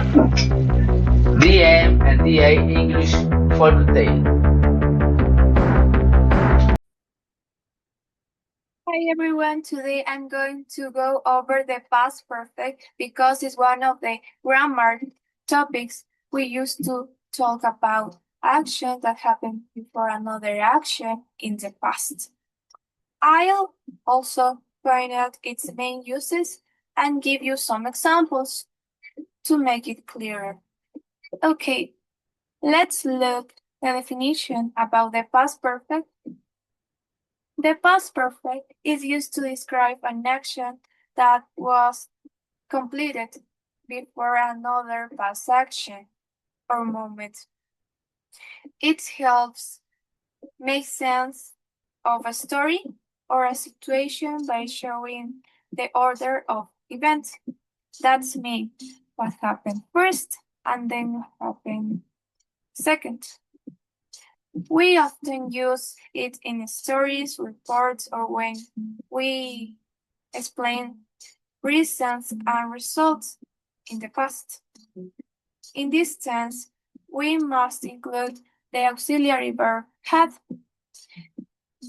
DM and DA English for today. Hi everyone, today I'm going to go over the past perfect because it's one of the grammar topics we used to talk about action that happened before another action in the past. I'll also point out its main uses and give you some examples to make it clearer. Okay, let's look the definition about the past perfect. The past perfect is used to describe an action that was completed before another past action or moment. It helps make sense of a story or a situation by showing the order of events. That's mean what happened first and then what happened second. We often use it in stories, reports, or when we explain reasons and results in the past. In this sense, we must include the auxiliary verb had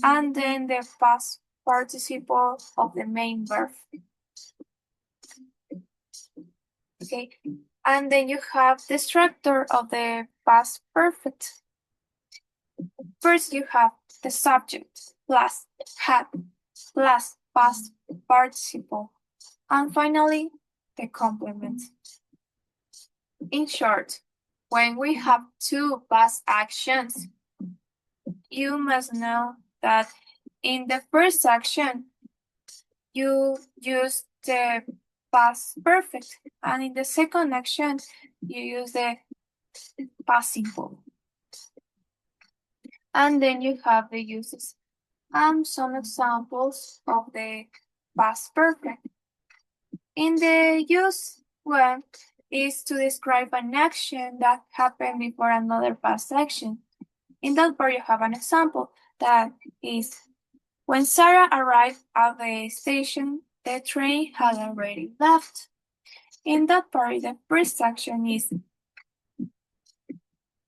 and then the past participle of the main verb. Okay, and then you have the structure of the past perfect. First, you have the subject plus had plus past participle, and finally, the complement. In short, when we have two past actions, you must know that in the first action, you use the past perfect, and in the second action, you use the past simple. And then you have the uses and some examples of the past perfect. In the use one is to describe an action that happened before another past action. In that part, you have an example that is when Sarah arrived at the station, the train had already left. In that part, the first action is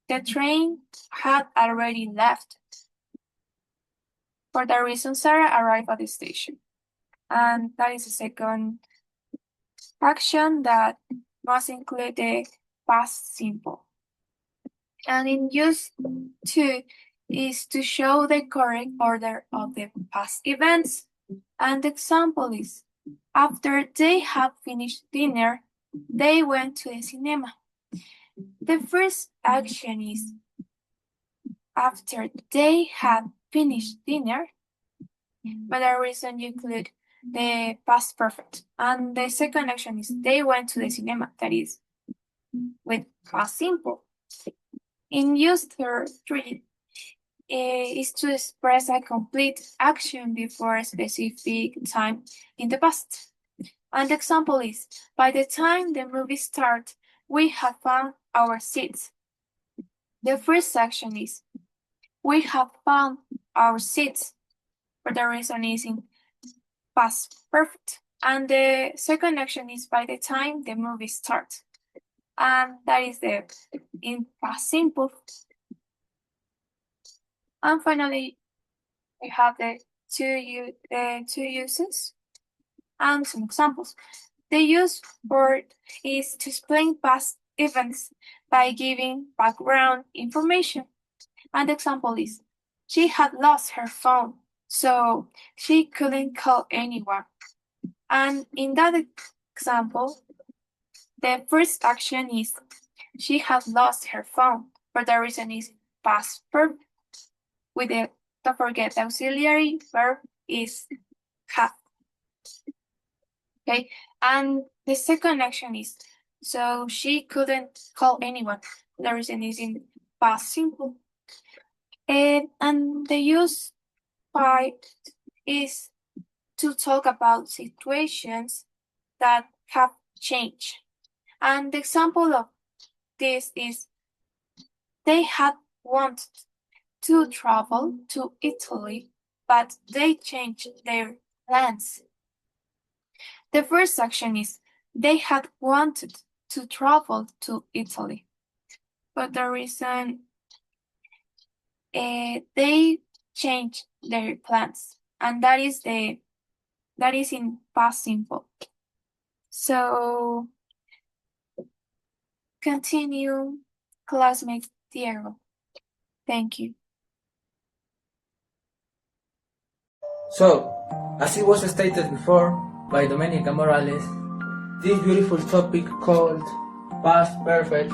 the train had already left. For that reason, Sarah arrived at the station. And that is the second action that must include the past simple. And in use two is to show the correct order of the past events. And the example is, after they had finished dinner, they went to the cinema. The first action is, after they had finished dinner, but the reason you include the past perfect. And the second action is, they went to the cinema, that is, with past simple. In use three, is to express a complete action before a specific time in the past. And the example is, by the time the movie starts, we have found our seats. The first action is, we have found our seats, for the reason is in past perfect. And the second action is, by the time the movie starts. And that is the in past simple. And finally, we have the two uses and some examples. The use word is to explain past events by giving background information. And the example is, she had lost her phone, so she couldn't call anyone. And in that example, the first action is, she has lost her phone, for the reason is past perfect. With the, don't forget, the auxiliary verb is have. Okay, and the second action is, so she couldn't call anyone. The reason is in past simple. And the use part is to talk about situations that have changed. And the example of this is, they had wanted to travel to Italy, but they changed their plans. The first action is, they had wanted to travel to Italy. But the reason they changed their plans, and that is in past simple. So continue, classmate Diego. Thank you. So, as it was stated before by Domenica Morales, this beautiful topic called past perfect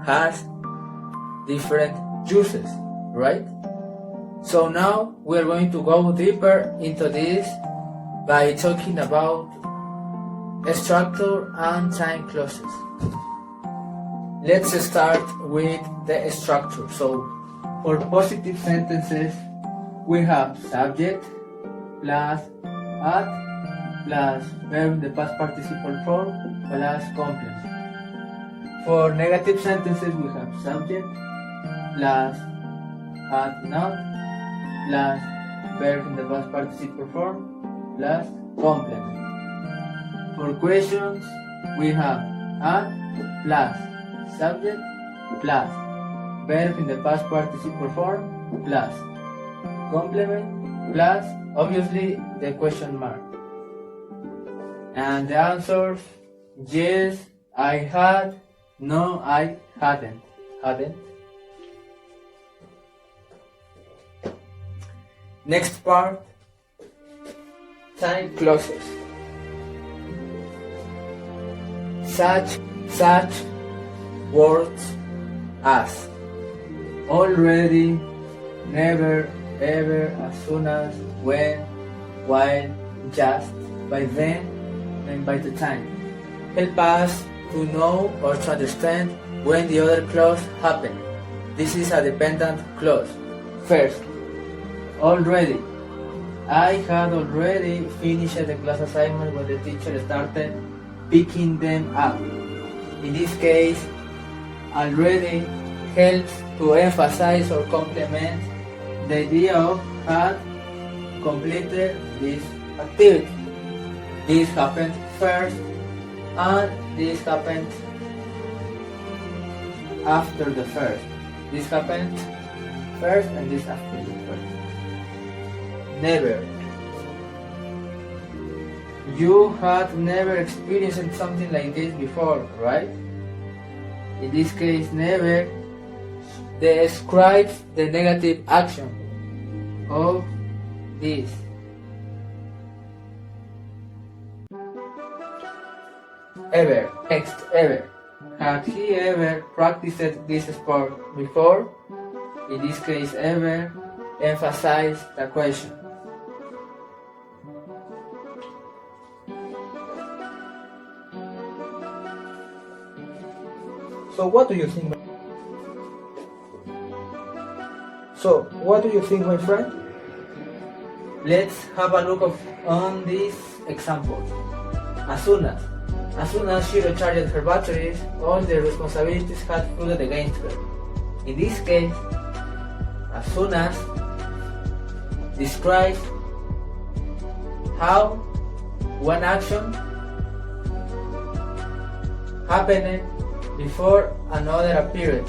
has different uses, right? So now we're going to go deeper into this by talking about structure and time clauses. Let's start with the structure. So, for positive sentences, we have subject plus at plus verb in the past participle form plus complement. For negative sentences, we have subject plus at not plus verb in the past participle form plus complement. For questions, we have at plus subject plus verb in the past participle form plus complement plus obviously the question mark. And the answers: yes, I had, no, I hadn't. Next part, time clauses. Such words as already, never, ever, as soon as, when, while, just, by then, and by the time help us to know or to understand when the other clause happened. This is a dependent clause. First, already. I had already finished the class assignment when the teacher started picking them up. In this case, already helps to emphasize or complement the idea of had completed this activity. This happened first, and this happened after the first. This happened first, and this after the first. Never. You had never experienced something like this before, right? In this case, never describes the negative action of this. Ever. Next, ever. Had he ever practiced this sport before? In this case, ever emphasize the question. So what do you think? My friend? Let's have a look on these examples. As soon as she recharged her batteries, all the responsibilities had flooded against her. In this case, as soon as describes how one action happened before another appeared.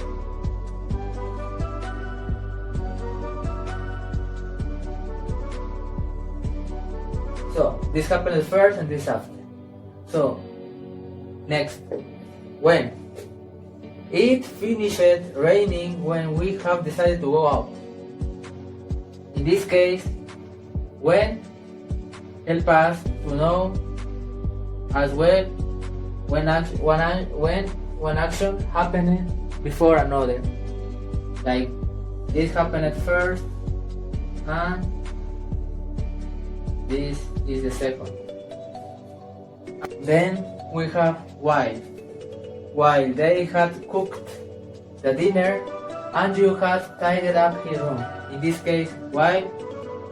So this happened first and this after. So next, when it finished raining when we have decided to go out. In this case, when help us to know as well when one action happened before another. Like this happened first and this is the second. Then we have while they had cooked the dinner and you had tidied up his room. In this case, while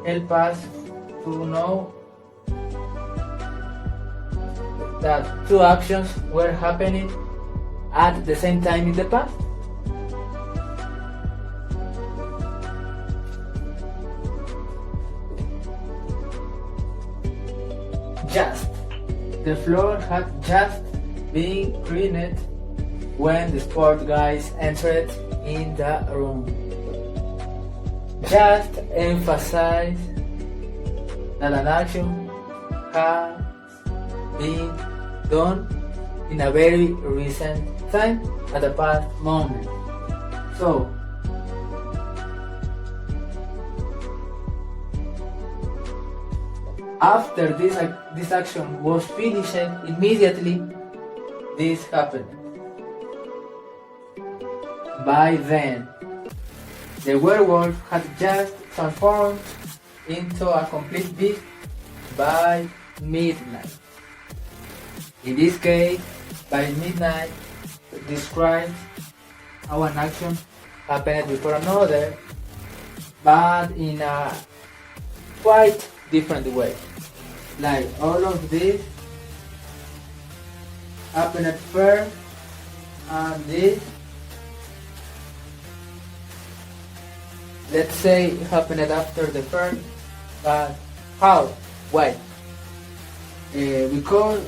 help us to know that two actions were happening at the same time in the past. Just. The floor had just being cleaned when the sport guys entered in the room. Just emphasize that an action has been done in a very recent time at a past moment. So, after this action was finished, immediately this happened. By then, the werewolf had just transformed into a complete beast by midnight. In this case, by midnight describes how an action happened before another, but in a quite different way. Like all of this happened first, and this, let's say, happened after the first. But how? Why? Because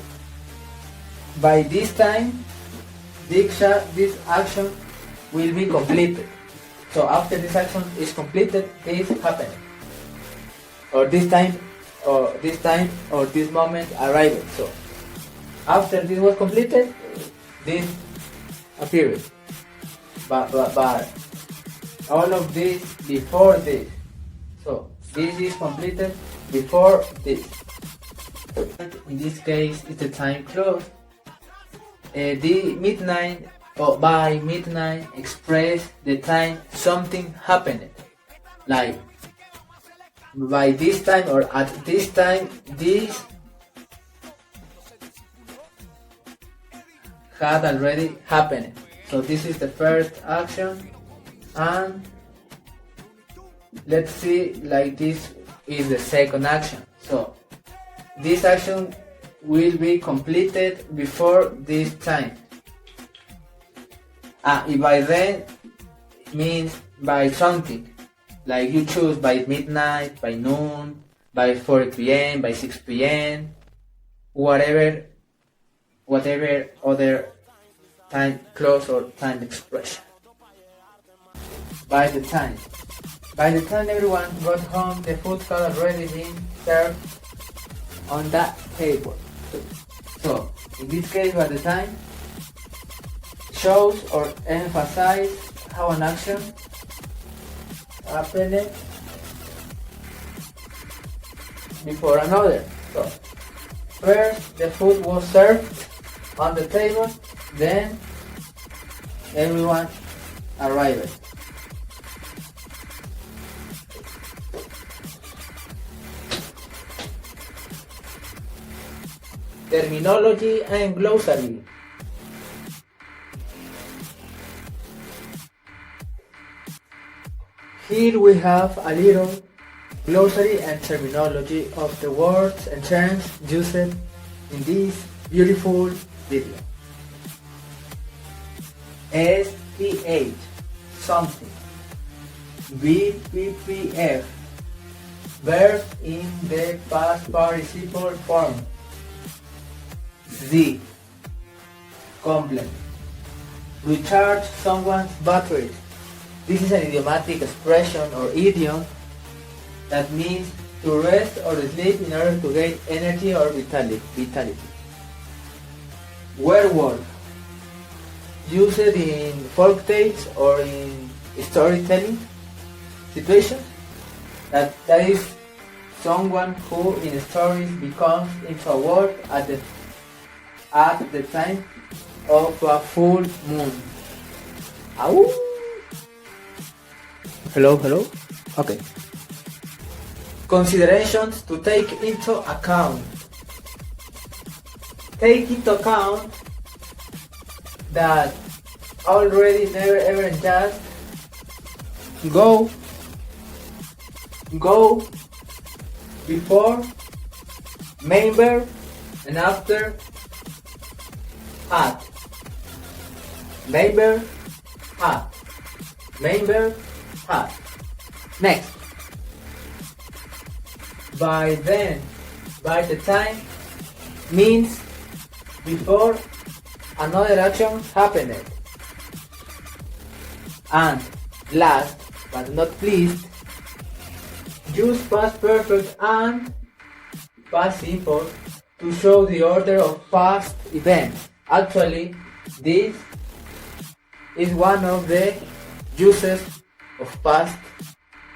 by this time this action will be completed. So after this action is completed, this happened, or this time, or this moment arrived. So after this was completed, this appeared. But all of this before this. So this is completed before this. In this case, it's the time close. The midnight, or by midnight, express the time something happened. Like by this time or at this time, this had already happened. So this is the first action, and let's see, like this is the second action. So this action will be completed before this time. By then means by something, like you choose by midnight, by noon, by 4 p.m., by 6 p.m., whatever other time close or time expression. By the time everyone got home, the food had already been served on that table. So in this case, by the time shows or emphasizes how an action happened before another. So first the food was served on the table, then everyone arrived. Terminology and glossary. Here we have a little glossary and terminology of the words and terms used in this beautiful video. SPH, something. BPPF, verb in the past participle form. Z, complement. Recharge someone's batteries. This is an idiomatic expression or idiom that means to rest or sleep in order to gain energy or vitality. Werewolf, used in folk tales or in storytelling situations. That is someone who in stories becomes into a wolf at the time of a full moon. Ow! Hello? Okay. Considerations to take into account. Take into account that already, never, ever, and just go before, main verb, and after at. Main verb, at. Main verb, at. Next. By then, by the time, means before another action happened. And last but not least, use past perfect and past simple to show the order of past events. Actually, this is one of the uses of past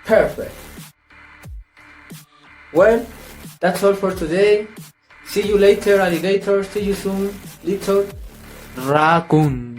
perfect. Well, that's all for today. See you later, alligator. See you soon, little raccoon.